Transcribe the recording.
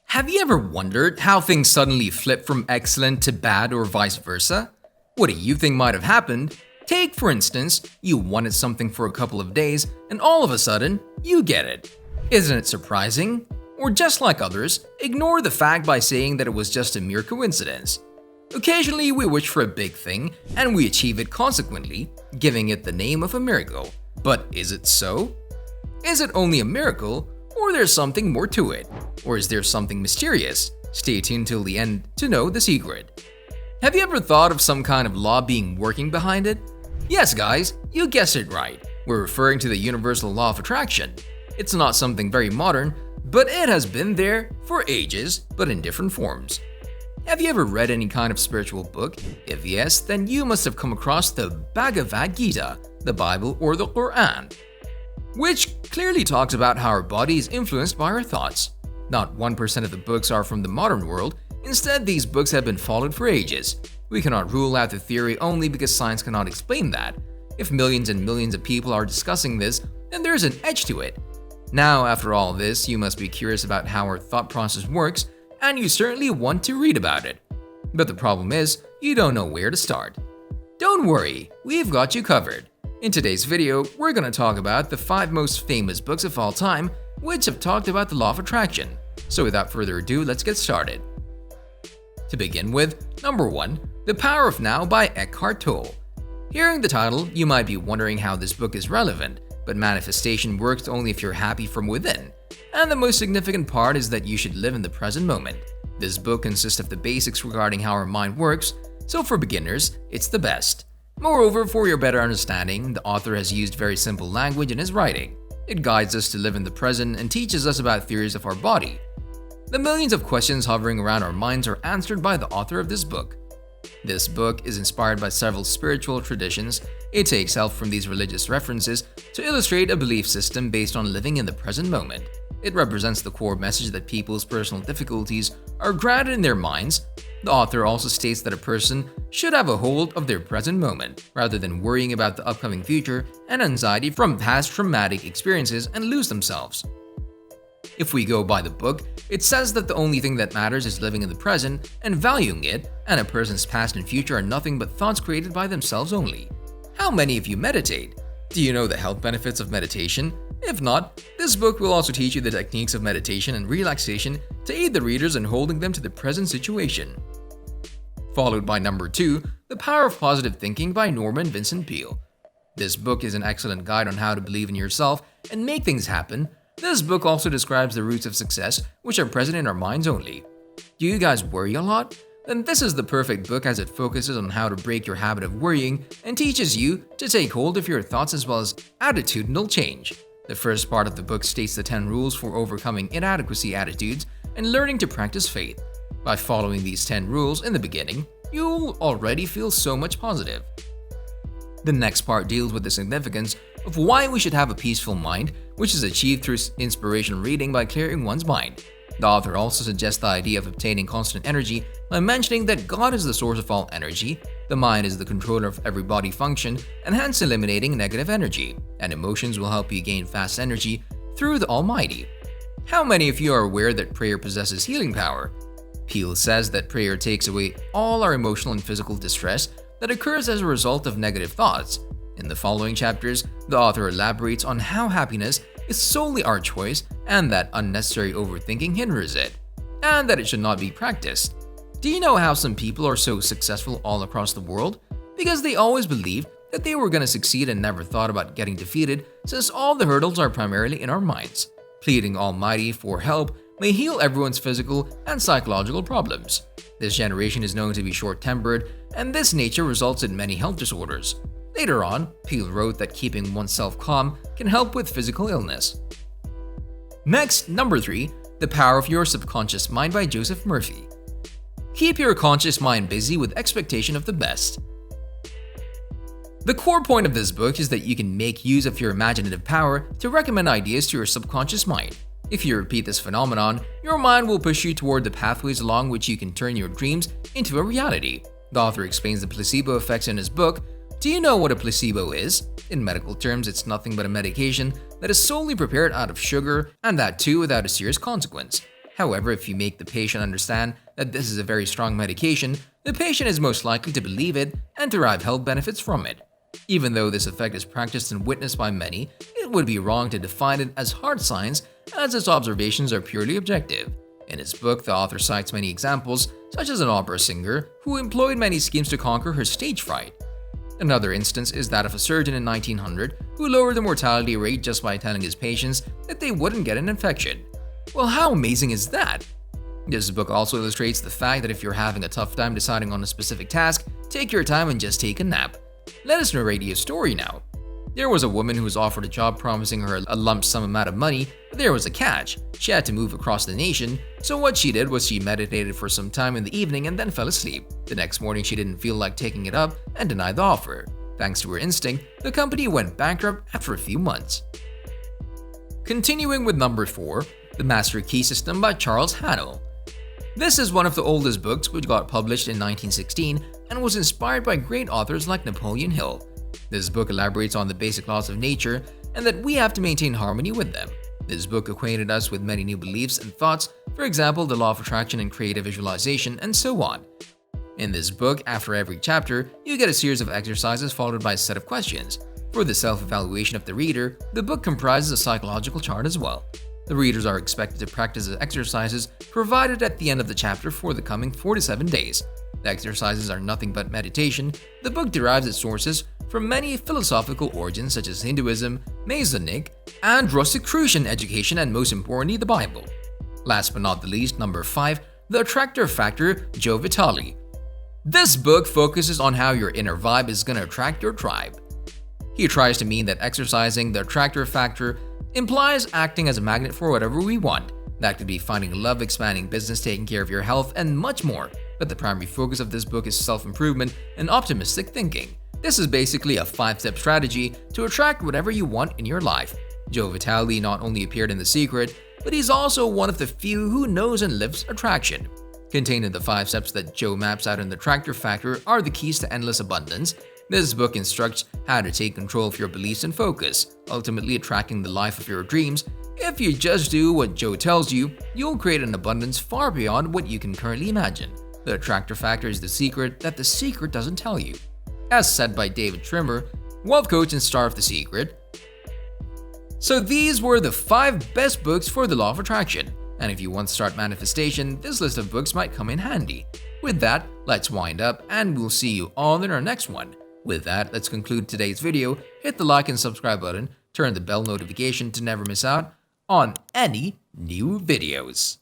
Have you ever wondered how things suddenly flip from excellent to bad or vice versa? What do you think might have happened? Take, for instance, you wanted something for a couple of days and all of a sudden, you get it. Isn't it surprising? Or just like others, ignore the fact by saying that it was just a mere coincidence. Occasionally, we wish for a big thing and we achieve it consequently, giving it the name of a miracle. But is it so? Is it only a miracle, or there's something more to it? Or is there something mysterious? Stay tuned till the end to know the secret. Have you ever thought of some kind of law being working behind it? Yes, guys, you guessed it right. We're referring to the universal law of attraction. It's not something very modern, but it has been there for ages, but in different forms. Have you ever read any kind of spiritual book? If yes, then you must have come across the Bhagavad Gita, the Bible, or the Quran, which clearly talks about how our body is influenced by our thoughts. Not 1% of the books are from the modern world. Instead, these books have been followed for ages. We cannot rule out the theory only because science cannot explain that. If millions and millions of people are discussing this, then there's an edge to it. Now, after all this, you must be curious about how our thought process works, and you certainly want to read about it. But the problem is, you don't know where to start. Don't worry, we've got you covered. In today's video, we're going to talk about the 5 most famous books of all time which have talked about the law of attraction. So without further ado, let's get started. To begin with, number 1, The Power of Now by Eckhart Tolle. Hearing the title, you might be wondering how this book is relevant, but manifestation works only if you're happy from within. And the most significant part is that you should live in the present moment. This book consists of the basics regarding how our mind works, so for beginners, it's the best. Moreover, for your better understanding, the author has used very simple language in his writing. It guides us to live in the present and teaches us about theories of our body. The millions of questions hovering around our minds are answered by the author of this book. This book is inspired by several spiritual traditions. It takes help from these religious references to illustrate a belief system based on living in the present moment. It represents the core message that people's personal difficulties are grounded in their minds. The author also states that a person should have a hold of their present moment, rather than worrying about the upcoming future and anxiety from past traumatic experiences and lose themselves. If we go by the book, it says that the only thing that matters is living in the present and valuing it, and a person's past and future are nothing but thoughts created by themselves only. How many of you meditate? Do you know the health benefits of meditation? If not, this book will also teach you the techniques of meditation and relaxation to aid the readers in holding them to the present situation. Followed by number 2, The Power of Positive Thinking by Norman Vincent Peale. This book is an excellent guide on how to believe in yourself and make things happen. This book also describes the roots of success, which are present in our minds only. Do you guys worry a lot? Then this is the perfect book as it focuses on how to break your habit of worrying and teaches you to take hold of your thoughts as well as attitudinal change. The first part of the book states the 10 rules for overcoming inadequacy attitudes and learning to practice faith. By following these 10 rules in the beginning, you'll already feel so much positive. The next part deals with the significance of why we should have a peaceful mind, which is achieved through inspirational reading by clearing one's mind. The author also suggests the idea of obtaining constant energy by mentioning that God is the source of all energy, the mind is the controller of every body function, and hence eliminating negative energy, and emotions will help you gain fast energy through the Almighty. How many of you are aware that prayer possesses healing power? Peale says that prayer takes away all our emotional and physical distress that occurs as a result of negative thoughts. In the following chapters, the author elaborates on how happiness is solely our choice and that unnecessary overthinking hinders it, and that it should not be practiced. Do you know how some people are so successful all across the world? Because they always believed that they were going to succeed and never thought about getting defeated, since all the hurdles are primarily in our minds. Pleading Almighty for help may heal everyone's physical and psychological problems. This generation is known to be short-tempered, and this nature results in many health disorders. Later on, Peale wrote that keeping oneself calm can help with physical illness. Next, number 3, The Power of Your Subconscious Mind by Joseph Murphy. Keep your conscious mind busy with expectation of the best. The core point of this book is that you can make use of your imaginative power to recommend ideas to your subconscious mind. If you repeat this phenomenon, your mind will push you toward the pathways along which you can turn your dreams into a reality. The author explains the placebo effects in his book. Do you know what a placebo is? In medical terms, it's nothing but a medication that is solely prepared out of sugar, and that too without a serious consequence. However, if you make the patient understand that this is a very strong medication, the patient is most likely to believe it and derive health benefits from it. Even though this effect is practiced and witnessed by many, it would be wrong to define it as hard science, as its observations are purely objective. In his book, the author cites many examples, such as an opera singer who employed many schemes to conquer her stage fright. Another instance is that of a surgeon in 1900 who lowered the mortality rate just by telling his patients that they wouldn't get an infection. Well, how amazing is that? This book also illustrates the fact that if you're having a tough time deciding on a specific task, take your time and just take a nap. Let us narrate you a story now. There was a woman who was offered a job promising her a lump sum amount of money, but there was a catch. She had to move across the nation, so what she did was she meditated for some time in the evening and then fell asleep. The next morning she didn't feel like taking it up and denied the offer. Thanks to her instinct, the company went bankrupt after a few months. Continuing with number 4, The Master Key System by Charles Haanel. This is one of the oldest books, which got published in 1916 and was inspired by great authors like Napoleon Hill. This book elaborates on the basic laws of nature and that we have to maintain harmony with them. This book acquainted us with many new beliefs and thoughts, for example, the law of attraction and creative visualization, and so on. In this book, after every chapter, you get a series of exercises followed by a set of questions. For the self-evaluation of the reader, the book comprises a psychological chart as well. The readers are expected to practice the exercises provided at the end of the chapter for the coming 4 to 7 days. The exercises are nothing but meditation. The book derives its sources from many philosophical origins such as Hinduism, Masonic, and Rosicrucian education, and most importantly, the Bible. Last but not the least, number 5, The Attractor Factor, Joe Vitale. This book focuses on how your inner vibe is going to attract your tribe. He tries to mean that exercising the attractor factor implies acting as a magnet for whatever we want. That could be finding love, expanding business, taking care of your health, and much more. But the primary focus of this book is self-improvement and optimistic thinking. This is basically a 5-step strategy to attract whatever you want in your life. Joe Vitale not only appeared in The Secret, but he's also one of the few who knows and lives attraction. Contained in the 5 steps that Joe maps out in the Attractor Factor are the keys to endless abundance. This book instructs how to take control of your beliefs and focus, ultimately attracting the life of your dreams. If you just do what Joe tells you, you'll create an abundance far beyond what you can currently imagine. The Attractor Factor is the secret that the secret doesn't tell you. As said by David Trimmer, wealth coach and star of The Secret. So these were the 5 best books for the law of attraction. And if you want to start manifestation, this list of books might come in handy. With that, let's wind up and we'll see you all in our next one. With that, let's conclude today's video. Hit the like and subscribe button, turn the bell notification to never miss out on any new videos.